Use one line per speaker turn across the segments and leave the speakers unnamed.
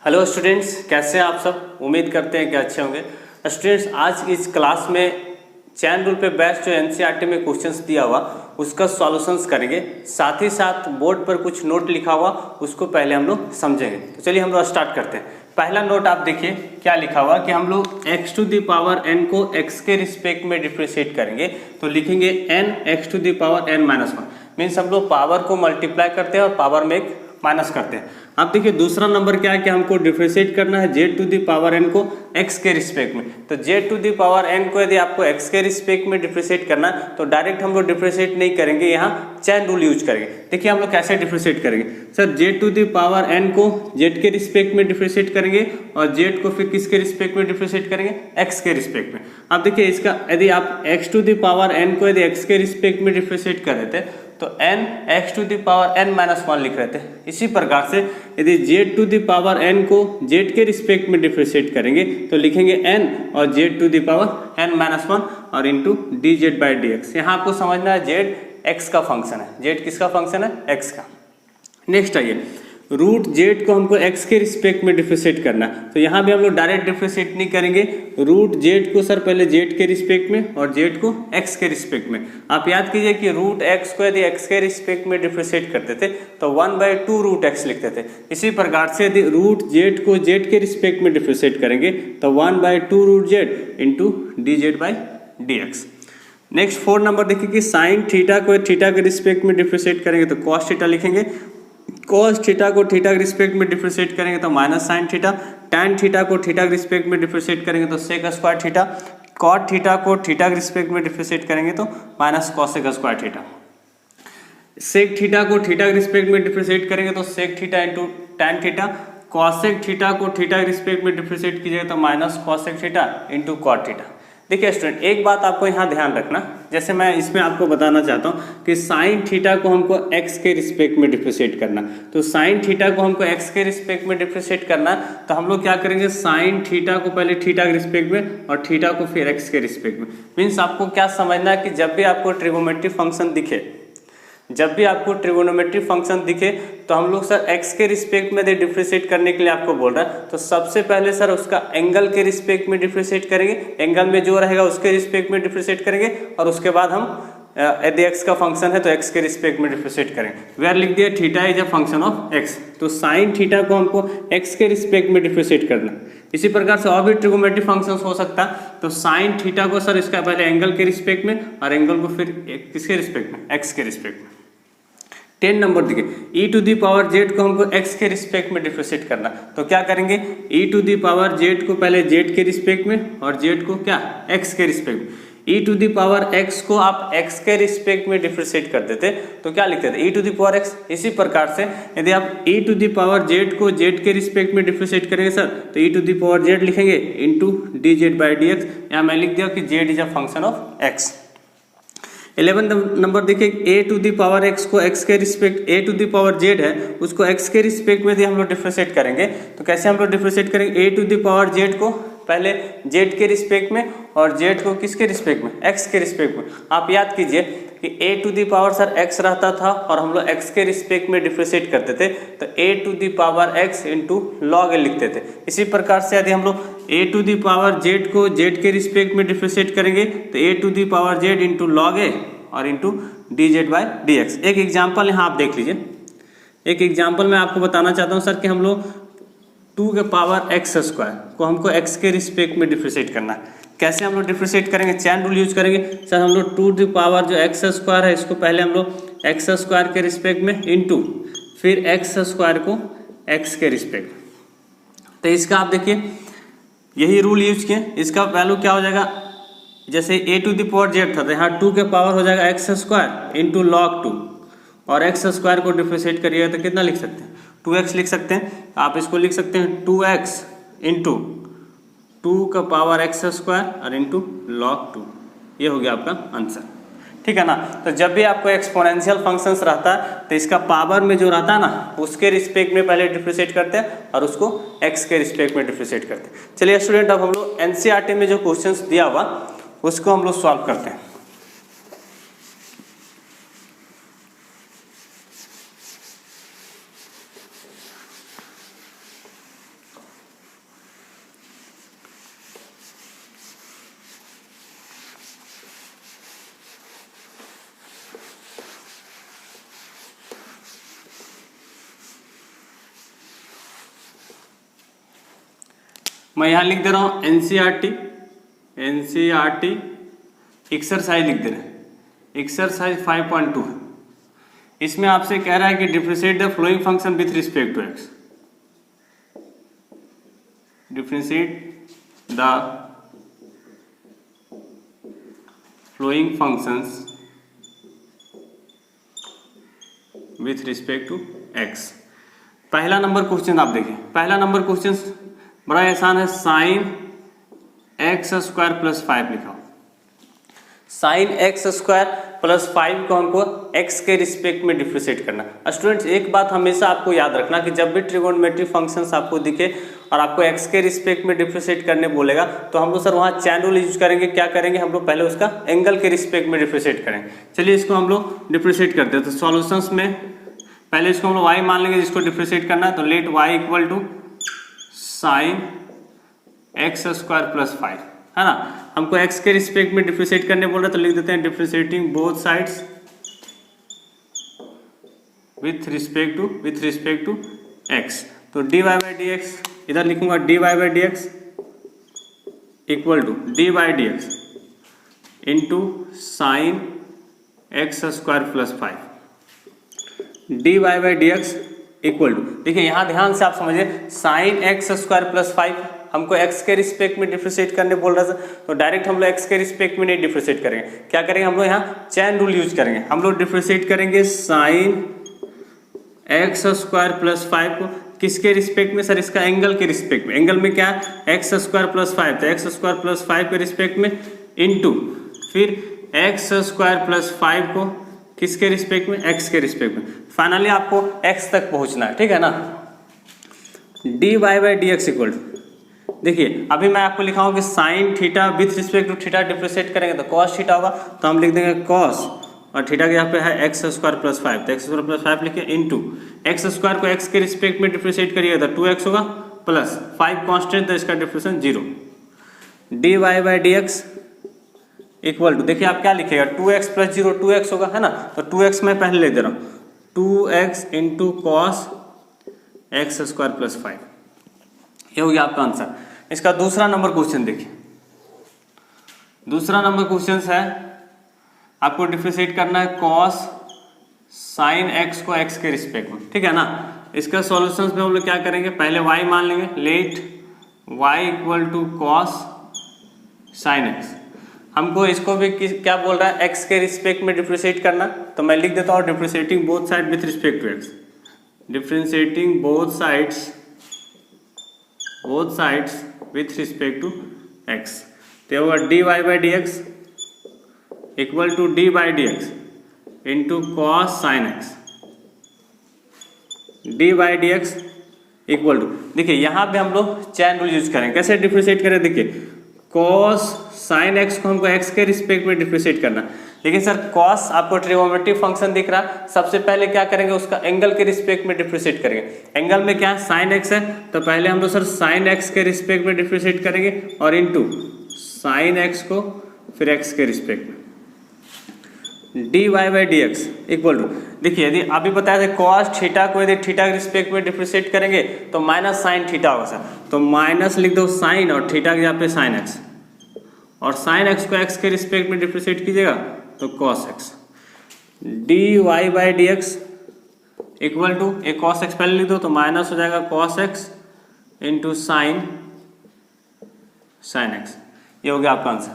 Hello students, कैसे हैं आप सब। उम्मीद करते हैं कि अच्छे होंगे। स्टूडेंट्स, आज इस क्लास में चैन रूल पे बेस्ड जो एनसीईआरटी में क्वेश्चंस दिया हुआ उसका सॉल्यूशंस करेंगे। साथ ही साथ बोर्ड पर कुछ नोट लिखा हुआ उसको पहले हम लोग समझेंगे। तो चलिए हम लोग स्टार्ट करते हैं। पहला नोट आप देखिए क्या लिखा हुआ कि हम लोग x to the power n को x के रिस्पेक्ट में डिफ्रेंशिएट करेंगे। तो लिखेंगे n x to the power n minus one. Means हम लोग पावर को मल्टीप्लाई करते हैं और पावर में एक माइनस करते हैं। अब देखिए दूसरा नंबर क्या है कि हमको डिफ्रेंशिएट करना है z to the power n को x के रिस्पेक्ट में। तो z to the power n को यदि आपको x के रिस्पेक्ट में डिफ्रेंशिएट करना है तो डायरेक्ट हम लोग डिफ्रेंशिएट नहीं करेंगे, यहाँ चैन रूल यूज करेंगे। देखिए हम लोग कैसे डिफ्रेंशिएट करेंगे। Sir z to the power n को z के रिस्पेक्ट में डिफ्रेंशिएट करेंगे और z को फिर किसके रिस्पेक्ट में डिफ्रेंशिएट करेंगे, x के रिस्पेक्ट में। अब देखिए इसका यदि आप x to the power n को यदि x के रिस्पेक्ट में डिफ्रेंशिएट कर देते तो n x to the power n minus one लिख रहे थे। इसी प्रकार से यदि z to the power n को z के रिस्पेक्ट में डिफ्रेंशिएट करेंगे तो लिखेंगे n और z to the power n minus one और into d z by D x. यहाँ आपको समझना है z x का फंक्शन है। z किसका फंक्शन है, x का। नेक्स्ट आइए, रूट जेड को हमको x के रिस्पेक्ट में डिफ्रेंशिएट करना है। तो यहाँ भी हम लोग डायरेक्ट डिफ्रेंशिएट नहीं करेंगे। रूट जेड को सर पहले z के रिस्पेक्ट में और z को x के रिस्पेक्ट में। आप याद कीजिए कि रूट x को यदि x के रिस्पेक्ट में डिफ्रेंशिएट करते थे तो 1/2 रूट x लिखते थे। इसी प्रकार से यदि रूट जेड को z के रिस्पेक्ट में डिफ्रेंशिएट करेंगे तो 1/2 root z into d z by D x. Next 4 number देखिए कि साइन थीटा को थीटा के रिस्पेक्ट में डिफ्रेंशिएट करेंगे तो कॉस थीटा लिखेंगे। कॉस थीटा को थीटा के रिस्पेक्ट में डिफ्रेंशिएट करेंगे तो minus sine theta. Tan theta को थीटा के रिस्पेक्ट में डिफ्रेंशिएट करेंगे तो sec square theta. Cot theta को थीटा के रिस्पेक्ट में डिफ्रेंशिएट करेंगे तो minus cosec square theta. Sec theta को थीटा के रिस्पेक्ट में डिफ्रेंशिएट करेंगे तो sec theta into tan theta. Cosec theta को थीटा के रिस्पेक्ट में डिफ्रेंशिएट कीजिएगा तो minus cosec theta into cot theta. देखिए स्टूडेंट, एक बात आपको यहाँ ध्यान रखना, जैसे मैं इसमें आपको बताना चाहता हूँ कि साइन थीटा को हमको x के रिस्पेक्ट में डिफ्रेंशिएट करना। तो साइन थीटा को हमको x के रिस्पेक्ट में डिफ्रेंशिएट करना तो हम लोग क्या करेंगे, साइन थीटा को पहले थीटा के रिस्पेक्ट में और थीटा को फिर x के रिस्पेक्ट में। मीन्स आपको क्या समझना है कि जब भी आपको ट्रिगोनोमेट्री फंक्शन दिखे, जब भी आपको ट्रिगोनोमेट्री फंक्शन दिखे तो हम लोग सर x के रिस्पेक्ट में डिफ्रेंशिएट करने के लिए आपको बोल रहा है। तो सबसे पहले सर उसका एंगल के रिस्पेक्ट में डिफ्रेंशिएट करेंगे, एंगल में जो रहेगा उसके रिस्पेक्ट में डिफ्रेंशिएट करेंगे और उसके बाद हम यदि x का फंक्शन है तो x के रिस्पेक्ट में डिफ्रेंशिएट करेंगे। वेयर लिख दिया theta is a function of x। तो साइन थीटा को हमको x के रिस्पेक्ट में डिफ्रेंशिएट करना। इसी प्रकार से और भी ट्रिगोनोमेट्री फंक्शंस हो सकता है। तो साइन थीटा को सर इसका पहले एंगल के रिस्पेक्ट में और एंगल को फिर किसके रिस्पेक्ट में, x के रिस्पेक्ट में। 10 नंबर देखिए, e to the power z को हमको x के रिस्पेक्ट में डिफ्रेंशिएट करना। तो क्या करेंगे, e to the power z को पहले z के रिस्पेक्ट में और z को क्या, x के रिस्पेक्ट में। e to the power x को आप x के रिस्पेक्ट में डिफ्रेंशिएट कर देते तो क्या लिखते थे, e to the power x। इसी प्रकार से यदि आप e to the power z को z के रिस्पेक्ट में डिफ्रेंशिएट करेंगे सर तो e to the power z लिखेंगे into d z by D x. यहाँ मैं लिख दिया कि z is a function of x। 11 number देखिए, a to the power x को x के respect, a to the power z है उसको x के रिस्पेक्ट में यदि हम लोग डिफ्रेंशिएट करेंगे तो कैसे हम लोग डिफ्रेंशिएट करेंगे, a to the power z को पहले z के रिस्पेक्ट में और z को किसके रिस्पेक्ट में, x के रिस्पेक्ट में। आप याद कीजिए कि a to the power sir x रहता था और हम लोग x के रिस्पेक्ट में डिफ्रेंशिएट करते थे तो a to the power x into log a लिखते थे। इसी प्रकार से यदि हम लोग a to the power z को z के रिस्पेक्ट में डिफ्रेंशिएट करेंगे तो a to the power z into log a और into d z by D x. एक एग्जाम्पल यहाँ आप देख लीजिए। एक एग्जाम्पल मैं आपको बताना चाहता हूँ सर कि हम लोग 2 के पावर x स्क्वायर को हमको x के रिस्पेक्ट में डिफ्रेंशिएट करना है। कैसे हम लोग डिफ्रेंशिएट करेंगे, चैन रूल यूज करेंगे। सर हम लोग 2 द पावर जो x स्क्वायर है इसको पहले हम लोग x स्क्वायर के रिस्पेक्ट में इंटू फिर x स्क्वायर को x के रिस्पेक्ट। तो इसका आप देखिए यही रूल यूज किए। इसका वैल्यू क्या हो जाएगा, जैसे a to the power z था तो यहाँ 2 के पावर हो जाएगा x स्क्वायर इंटू लॉग 2 और x स्क्वायर को डिफ्रेंशिएट करिएगा तो कितना लिख सकते हैं, 2x लिख सकते हैं। आप इसको लिख सकते हैं 2x इंटू 2 का पावर x स्क्वायर और इंटू लॉग 2। ये हो गया आपका आंसर, ठीक है ना। तो जब भी आपको एक्सपोनेंशियल फंक्शंस रहता है तो इसका पावर में जो रहता है ना उसके रिस्पेक्ट में पहले डिफ्रेंशिएट करते हैं और उसको x के रिस्पेक्ट में डिफ्रेंशिएट करते हैं। चलिए स्टूडेंट, अब हम लोग एनसीईआरटी में जो क्वेश्चंस दिया हुआ उसको हम लोग सॉल्व करते हैं। मैं यहाँ लिख दे रहा हूँ एनसीईआरटी एक्सरसाइज लिख दे रहे हैं, एक्सरसाइज 5.2। इसमें आपसे कह रहा है कि differentiate the following function with respect to x, differentiate the following functions with respect to x. पहला नंबर क्वेश्चन आप देखिए, पहला नंबर क्वेश्चन बड़ा आसान है, साइन एक्स स्क्वायर प्लस 5 लिखा हो। साइन एक्स स्क्वायर प्लस 5 को हमको एक्स के रिस्पेक्ट में डिफरेंशिएट करना। स्टूडेंट्स एक बात हमेशा आपको याद रखना कि जब भी ट्रिगोनोमेट्रिक फंक्शंस आपको दिखे और आपको एक्स के रिस्पेक्ट में डिफरेंशिएट करने बोलेगा तो हम लोग सर वहाँ चैन रूल यूज करेंगे। क्या करेंगे हम लोग, पहले उसका एंगल के रिस्पेक्ट में डिफरेंशिएट करेंगे। चलिए इसको हम लोग डिफरेंशिएट करते हैं। तो सॉल्यूशंस में पहले इसको हम लोग y मान लेंगे जिसको डिफरेंशिएट करना है। तो let y equal to sine x square plus 5 है ना। हमको x के रिस्पेक्ट में डिफरेंशिएट करने बोल रहे तो लिख देते हैं differentiating both sides with respect to x। तो dy बाई डी एक्स इधर लिखूंगा dy by D x equal to d by D x into sine x square plus 5 d y by D x equal to, देखिए यहाँ ध्यान से आप समझिए, sign x square plus 5 हमको x के रिस्पेक्ट में डिफरेंशिएट करने बोल रहा था। तो डायरेक्ट हम लोग x के रिस्पेक्ट में नहीं डिफरेंशिएट करेंगे, क्या करेंगे हम लोग यहाँ चैन रूल यूज करेंगे। हम लोग डिफरेंशिएट करेंगे साइन एक्स स्क्वायर प्लस 5 को किसके रिस्पेक्ट में सर, इसका एंगल के रिस्पेक्ट में। एंगल में क्या है एक्स स्क्वायर प्लस 5, तो एक्स स्क्वायर प्लस 5 के रिस्पेक्ट में इंटू फिर एक्स स्क्वायर प्लस 5 को किसके रिस्पेक्ट में, एक्स के रिस्पेक्ट में। फाइनली आपको एक्स तक पहुंचना है, ठीक है ना। D y by D x equal to, देखिए अभी मैं आपको लिखा हूँ कि sine theta with respect to theta differentiate करेंगे तो कॉस थीटा होगा, तो हम लिख देंगे कॉस और थीटा के यहाँ पे है एक्स स्क्वायर प्लस 5, तो एक्स स्क्वायर प्लस 5 लिखिए इंटू एक्स स्क्वायर को एक्स के रिस्पेक्ट में डिफरेंशिएट करिएगा तो 2x होगा प्लस 5 कॉन्स्टेंट, तो इसका differentiation 0। D y by D x equal to, देखिए आप क्या लिखिएगा 2x प्लस 0 2x होगा है ना। तो 2x मैं पहले ले दे रहा हूँ 2x into cos x square plus 5, ये हो गया आपका आंसर। इसका दूसरा नंबर क्वेश्चन देखिए, दूसरा नंबर क्वेश्चन है आपको डिफरेंशिएट करना है कॉस साइन एक्स को एक्स के रिस्पेक्ट में, ठीक है ना। इसका सॉल्यूशंस में हम लोग क्या करेंगे, पहले y मान लेंगे, let y equal to cos sine x. हमको इसको भी क्या बोल रहा है, x के रिस्पेक्ट में डिफरेंशिएट करना, तो मैं लिख देता हूँ differentiating both side with respect to x, differentiating both sides with respect to x। तो होगा d y by D x equal to d by D x into cos sine x, d by D x equal to, देखिए यहाँ पे हम लोग chain rule use करेंगे। कैसे differentiate करें, देखिए कॉस साइन एक्स को हमको एक्स के रिस्पेक्ट में डिफरेंशिएट करना, लेकिन सर कॉस आपको ट्रिगोनोमेट्रिक फंक्शन दिख रहा, सबसे पहले क्या करेंगे उसका एंगल के रिस्पेक्ट में डिफरेंशिएट करेंगे। एंगल में क्या है साइन एक्स है, तो पहले हम लोग सर साइन एक्स के रिस्पेक्ट में डिफरेंशिएट करेंगे और इनटू साइन एक्स को फिर एक्स के रिस्पेक्ट में d y by D x equal to, देखिए यदि अभी बताया था कॉस थीटा को यदि थीटा के रिस्पेक्ट में डिफरेंशिएट करेंगे तो माइनस साइन थीटा होगा सर, तो माइनस लिख दो साइन और थीटा के यहाँ पे साइन एक्स, और साइन एक्स को एक्स के रिस्पेक्ट में डिफरेंशिएट कीजिएगा तो cos x, d y by D x equal to, एक कॉस एक्स पहले लिख दो तो माइनस हो जाएगा cos x into sine x, ये हो गया आपका आंसर।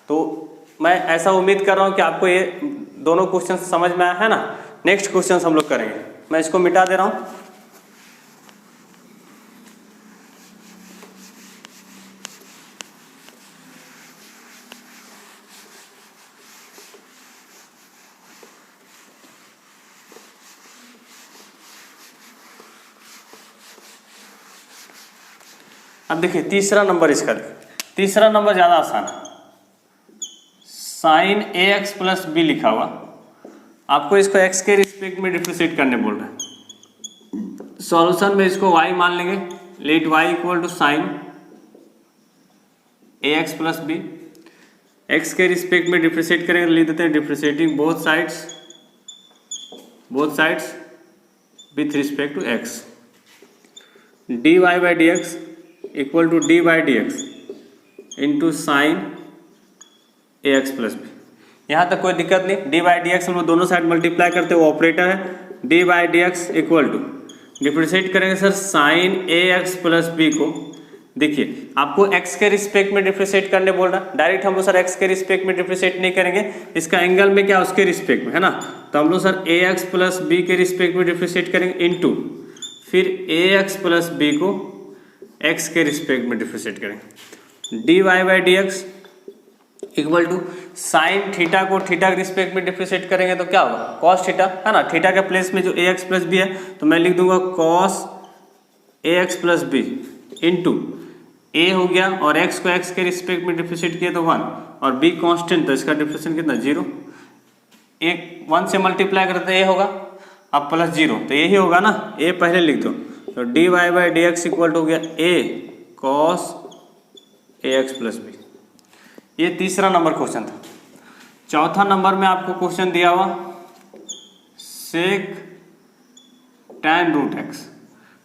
तो मैं ऐसा उम्मीद कर रहा हूँ कि आपको ये दोनों क्वेश्चन समझ में आया है ना। नेक्स्ट क्वेश्चन हम लोग करेंगे, मैं इसको मिटा दे रहा हूँ। अब देखिए तीसरा नंबर इसका, तीसरा नंबर ज़्यादा आसान है, sign a x plus B लिखा हुआ, आपको इसको एक्स के रिस्पेक्ट में डिफरेंशिएट करने बोल रहे हैं। सॉल्यूशन में इसको y मान लेंगे, let y equal to sine a x plus b, x के रिस्पेक्ट में डिफरेंशिएट करेंगे, लिख देते हैं differentiating both sides with respect to x, d y by D x equal to d by D x into sine a x plus b. यहाँ तक कोई दिक्कत नहीं। डी बाई डी एक्स हम लोग दोनों साइड मल्टीप्लाई करते हुए ऑपरेटर है, d by D x equal to differentiate करेंगे sir sine a x plus b को। देखिए आपको x के रिस्पेक्ट में डिफ्रेंशिएट करने बोल रहा है, डायरेक्ट हम लोग सर x के रिस्पेक्ट में डिफ्रेंशिएट नहीं करेंगे, इसका एंगल में क्या उसके रिस्पेक्ट में है ना, तो हम लोग sir a x plus b के रिस्पेक्ट में डिफ्रेंशिएट करेंगे इनटू फिर ए एक्स प्लस बी को x के रिस्पेक्ट में डिफ्रेंशिएट करेंगे। D y by D x equal to sine theta को थीटा के रिस्पेक्ट में डिफ्रेंशिएट करेंगे तो क्या होगा कॉस थीटा है ना, थीटा के प्लेस में जो ए एक्स प्लस बी है तो मैं लिख दूंगा cos a x plus B into ए हो गया और x को x के रिस्पेक्ट में डिफ्रेंशिएट किया तो 1 और b कांस्टेंट तो इसका डिफ्रेंशिएट कितना 0, एक 1 से मल्टीप्लाई करते तो a होगा अब प्लस 0 तो यही होगा ना, a पहले लिख दो तो d y by D x equal to हो गया a cos a x plus b. ये तीसरा नंबर क्वेश्चन था। चौथा नंबर में आपको क्वेश्चन दिया हुआ सेक tan रूट एक्स।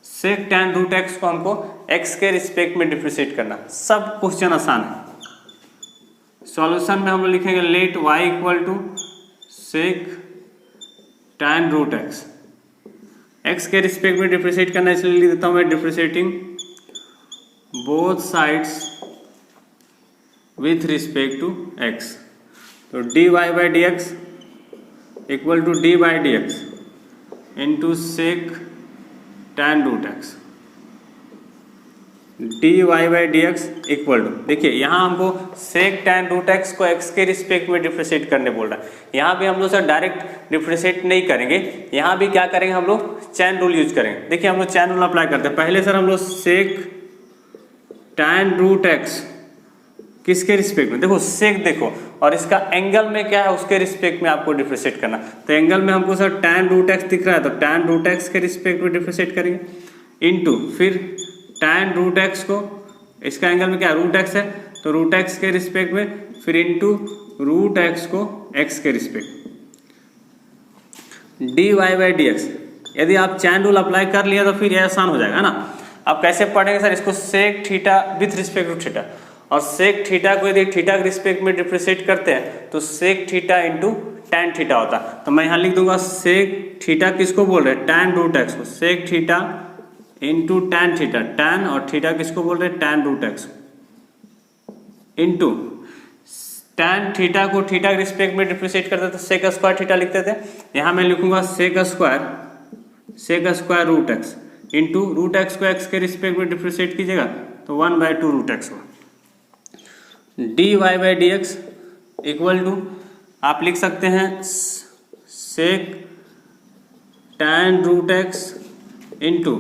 सेक tan रूट एक्स को हमको x के रिस्पेक्ट में डिफ्रेंशिएट करना, सब क्वेश्चन आसान है। सॉल्यूशन में हम लोग लिखेंगे let y equal to sec tan root x. x के रिस्पेक्ट में डिफ्रेंशिएट करना इसलिए लिख देता हूँ मैं differentiating both sides with respect to x। तो d y by D x equal to d by D x into sec tan root x. D y by D x equal to, देखिए यहाँ हमको सेक tan रूट एक्स को x के respect में differentiate करने बोल रहा है। यहाँ भी हम लोग सर डायरेक्ट डिफ्रेंशिएट नहीं करेंगे, यहाँ भी क्या करेंगे हम लोग चैन रूल यूज करेंगे। देखिए हम लोग चैन रूल अप्लाई करते हैं। पहले सर हम लोग सेक tan रूट एक्स किसके रिस्पेक्ट में, देखो सेक देखो और इसका एंगल में क्या है उसके रिस्पेक्ट में आपको डिफ्रेंशिएट करना। तो एंगल में हमको सर tan रूट एक्स दिख रहा है तो tan रूट एक्स के रिस्पेक्ट में डिफ्रेंशिएट करेंगे इनटू फिर tan रूट एक्स को, इसका एंगल में क्या रूट एक्स है तो रूट एक्स के रिस्पेक्ट में फिर इनटू रूट एक्स को x के respect. D y by D x यदि आप चैन रूल अप्लाई कर लिया तो फिर ये आसान हो जाएगा ना। अब कैसे पढ़ेंगे सर इसको sec theta with respect to theta, और सेक थीटा को यदि थीटा के रिस्पेक्ट में डिफ्रेंशिएट करते हैं तो sec theta into tan theta होता है। तो मैं यहाँ लिख दूंगा सेक थीटा किसको बोल रहे हैं टैन रूट एक्स को, sec theta into tan theta, tan और थीटा किसको बोल रहे हैं tan root x into tan theta को थीटा के रिस्पेक्ट में डिफ्रेंशिएट करते थे सेक स्क्वायर थीटा लिखते थे। यहाँ मैं लिखूंगा sec square root x into root x को एक्स के रिस्पेक्ट में डिफ्रेंशिएट कीजिएगा तो 1/2 रूट एक्स हुआ। D y by D x equal to आप लिख सकते हैं sec tan root x into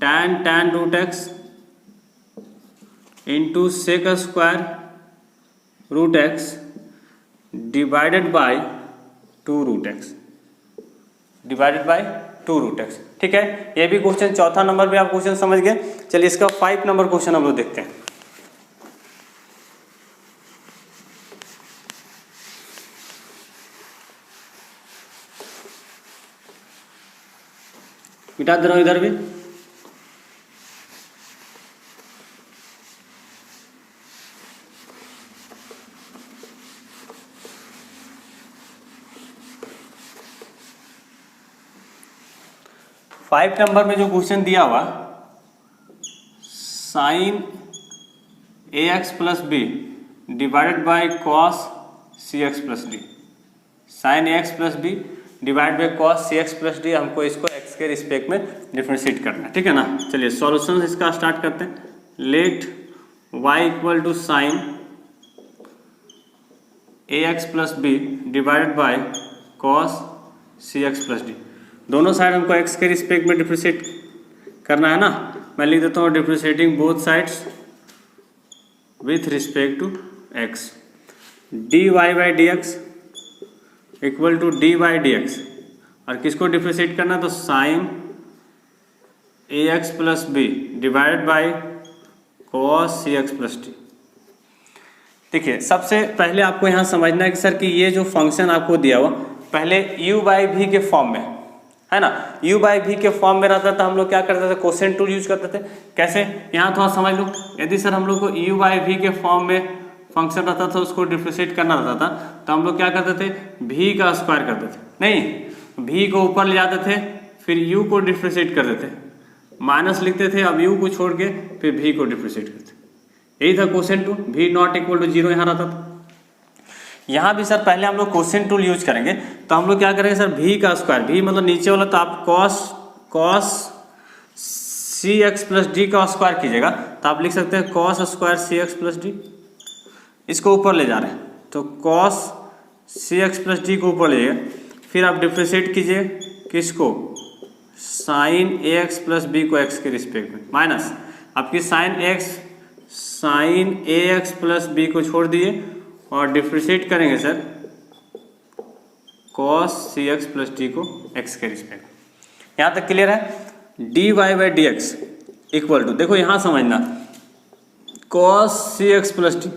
tan root x into sec square root x divided by 2 root x, divided by 2 root x. ठीक है, ये भी क्वेश्चन चौथा नंबर भी आप क्वेश्चन समझ गए। चलिए इसका 5 नंबर क्वेश्चन हम लोग देखते हैं। मिटा दे रहा हूं इधर भी। फाइव नंबर में जो क्वेश्चन दिया हुआ sine a x plus b divided by cos c x plus d, sine a x plus b divide by cos c x plus d, हमको इसको x के रिस्पेक्ट में डिफ्रेंशिएट करना है। ठीक है ना। चलिए सॉल्यूशन इसका स्टार्ट करते हैं। Let y equal to sine a x plus b divided by cos c x plus d. दोनों साइड हमको x के रिस्पेक्ट में डिफ्रेंशिएट करना है ना। मैं लिख देता हूँ differentiating both sides with respect to x। D y by D x equal to d by D x, और किसको डिफ्रेंशिएट करना तो sine a x plus b divided by cos c x plus D. देखिए सबसे पहले आपको यहाँ समझना है कि सर कि ये जो फंक्शन आपको दिया हुआ पहले u बाई वी के फॉर्म में है ना। u बाई वी के फॉर्म में रहता था, हम लोग क्या करते थे, कोसेंट टूल यूज करते थे। कैसे, यहाँ थोड़ा समझ लो, यदि सर हम लोग को u बाई वी के फॉर्म में फंक्शन रहता था, उसको डिफ्रेंशिएट करना रहता था, तो हम लोग क्या करते थे, v का स्क्वायर करते थे, नहीं v को ऊपर ले जाते थे, फिर u को डिफ्रेंशिएट करते थे, माइनस लिखते थे, अब u को छोड़ के फिर v को डिफ्रेंशिएट करते, यही था quotient rule. v not equal to 0 यहाँ रहता था। यहाँ भी सर पहले हम लोग कोसेंट टूल यूज करेंगे, तो हम लोग क्या करेंगे सर, v का स्क्वायर, v मतलब नीचे वाला, तो आप cos cx प्लस डी का स्क्वायर कीजिएगा, तो आप लिख सकते हैं cos square cx plus D, इसको ऊपर ले जा रहे हैं, तो cos cx प्लस डी को ऊपर ले जाइए, फिर आप डिफ्रेंशिएट कीजिए किसको, साइन ax प्लस बी को x के रिस्पेक्ट में, माइनस आपकी साइन ax प्लस बी को छोड़ दिए और डिफ्रेंशिएट करेंगे sir cos cx plus d को x के रिस्पेक्ट में। यहाँ तक क्लियर है। dy by D x equal to, देखो यहाँ समझना, cos cx plus d,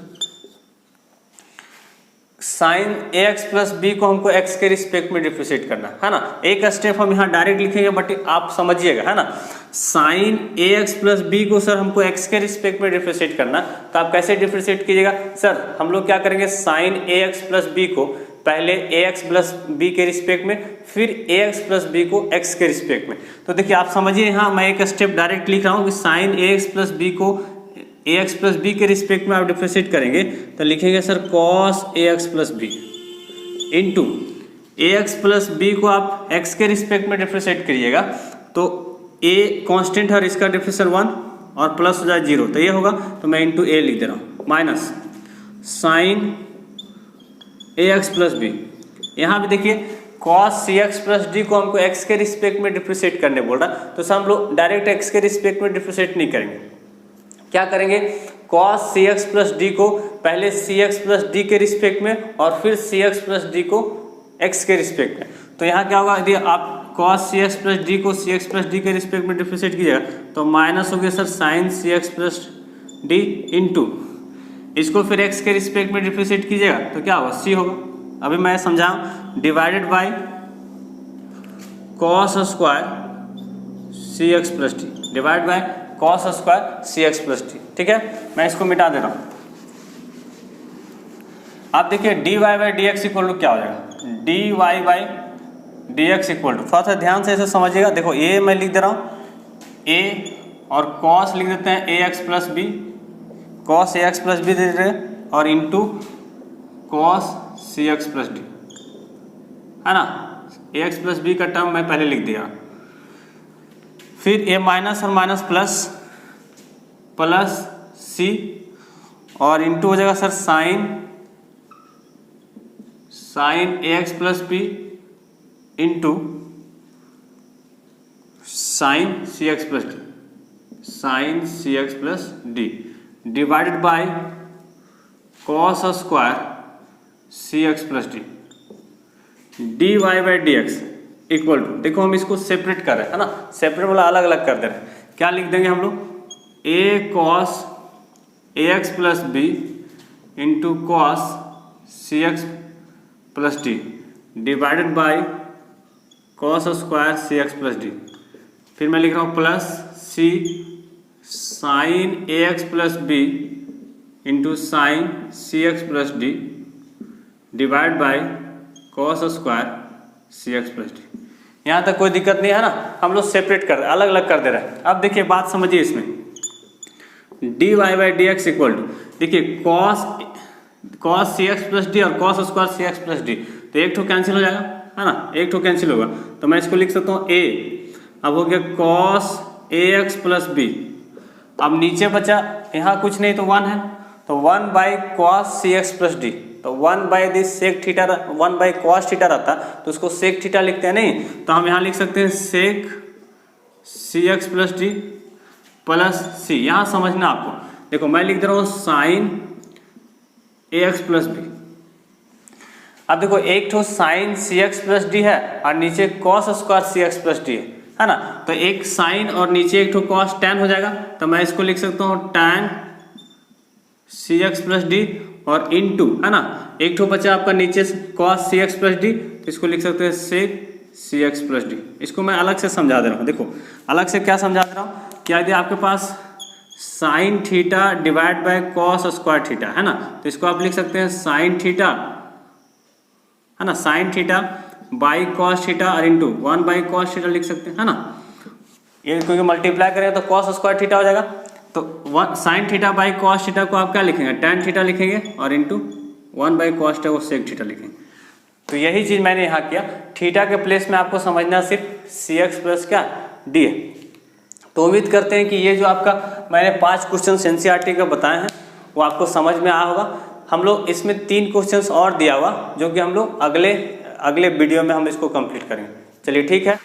sine ax plus b को हमको x के रिस्पेक्ट में डिफ्रेंशिएट करना है ना। एक स्टेप हम यहाँ डायरेक्ट लिखेंगे, बट आप समझिएगा, है ना। साइन ax प्लस बी को सर हमको x के रिस्पेक्ट में डिफ्रेंशिएट करना, तो आप कैसे डिफ्रेंशिएट कीजिएगा सर, हम लोग क्या करेंगे, साइन ax प्लस बी को पहले ax प्लस बी के रिस्पेक्ट में, फिर ax प्लस बी को x के रिस्पेक्ट में। तो देखिए आप समझिए, यहाँ मैं एक स्टेप डायरेक्ट लिख रहा हूँ कि साइन ax प्लस बी को ax प्लस बी के रिस्पेक्ट में आप डिफ्रेंशिएट करेंगे, तो लिखेंगे sir cos ax plus B into ax plus b को आप x के रिस्पेक्ट में डिफ्रेंशिएट करिएगा, तो a कांस्टेंट है और इसका डिफ्रेंशिएशन 1 और प्लस हो जाए 0, तो ये होगा, तो मैं इंटू a लिख दे रहा हूँ, minus sine ax plus b. यहाँ भी देखिए cos cx प्लस डी को हमको x के रिस्पेक्ट में डिफ्रेंशिएट करने बोल रहा, तो सर हम लोग डायरेक्ट x के रिस्पेक्ट में डिफ्रेंशिएट नहीं करेंगे, क्या करेंगे, cos cx प्लस डी को पहले cx प्लस डी के रिस्पेक्ट में और फिर cx प्लस डी को x के रिस्पेक्ट में। तो यहाँ क्या होगा, यदि आप cos cx प्लस डी को cx प्लस डी के रिस्पेक्ट में डिफ्रेंशिएट कीजिएगा, तो माइनस हो गया sir sine cx plus d into इसको फिर x के रिस्पेक्ट में डिफ्रेंशिएट कीजिएगा, तो क्या होगा, c होगा। अभी मैं समझाऊँ, divided by cos square cx plus D, divide by cos square cx plus D, ठीक है। मैं इसको मिटा दे रहा हूँ। आप देखिए dy by D x equal to क्या हो जाएगा, dy by D x equal to, थोड़ा सा ध्यान से इसे समझिएगा। देखो a मैं लिख दे रहा हूँ, a और cos लिख देते हैं ax plus b, cos ax plus b दे रहे हैं, और into cos cx plus d, है ना। ax प्लस बी का टर्म मैं पहले लिख दिया, फिर a माइनस और माइनस प्लस c और इंटू हो जाएगा sir sine ax plus B into sine cx plus d, sine cx plus D divided by cos square cx plus d, dy by D x equal to, देखो हम इसको separate कर रहे हैं, है ना, सेपरेट वाला अलग अलग कर दे रहे हैं। क्या लिख देंगे हम लोग, a cos ax plus B into cos cx plus D divided by cos square cx plus D, फिर मैं लिख रहा हूँ plus c sine ax plus B into sine cx plus D divide by cos square cx plus D. यहाँ तक कोई दिक्कत नहीं है ना, हम लोग सेपरेट कर रहे हैं, अलग अलग कर दे रहे हैं। अब देखिए बात समझिए इसमें, dy by D x equal to, देखिए cos cx प्लस डी और cos square cx plus D, तो एक ठो कैंसिल हो जाएगा, है ना, एक ठो कैंसिल होगा, तो मैं इसको लिख सकता हूँ a, अब हो गया cos ax प्लस बी, अब नीचे बचा यहाँ कुछ नहीं तो 1 है, तो 1 by cos cx plus D, तो 1 by this sec theta, 1 by cos theta रहता तो उसको सेक थीटा लिखते हैं, नहीं तो हम यहाँ लिख सकते हैं सेक cx plus D plus c। यहाँ समझना आपको, देखो मैं लिख दे रहा हूँ साइन ax प्लस बी। अब देखो एक ठो साइन cx प्लस डी है और नीचे cos square cx plus d है ना, तो एक साइन और नीचे एक ठो cos tan हो जाएगा, तो मैं इसको लिख सकता हूँ tan cx प्लस डी और इनटू, है ना, एक ठो बचा आपका नीचे cos cx प्लस डी, तो इसको लिख सकते हैं sec सी एक्स प्लस डी। इसको मैं अलग से समझा दे रहा हूँ, देखो अलग से क्या समझा दे रहा हूँ कि यदि आपके पास sine theta divide by cos square theta है ना, तो इसको आप लिख सकते हैं साइन थीटा है ना, sine theta by cos theta और इंटू 1 बाई कॉस थीटा लिख सकते हैं है ना। ये क्योंकि मल्टीप्लाई करेंगे तो कॉस स्क्वायर थीटा हो जाएगा, तो sine theta by cos theta को आप क्या लिखेंगे, tan थीटा लिखेंगे और इंटू 1 बाई कॉस थीटा को सेक थीटा लिखेंगे। तो यही चीज़ मैंने यहाँ किया, थीटा के प्लेस में आपको समझना सिर्फ सी एक्स प्लस क्या डी है। तो उम्मीद करते हैं कि ये जो आपका मैंने 5 क्वेश्चन एनसीईआरटी का बताए हैं वो आपको समझ में आया होगा। हम लोग इसमें 3 क्वेश्चंस और दिया हुआ जो कि हम लोग अगले वीडियो में हम इसको कंप्लीट करेंगे। चलिए ठीक है।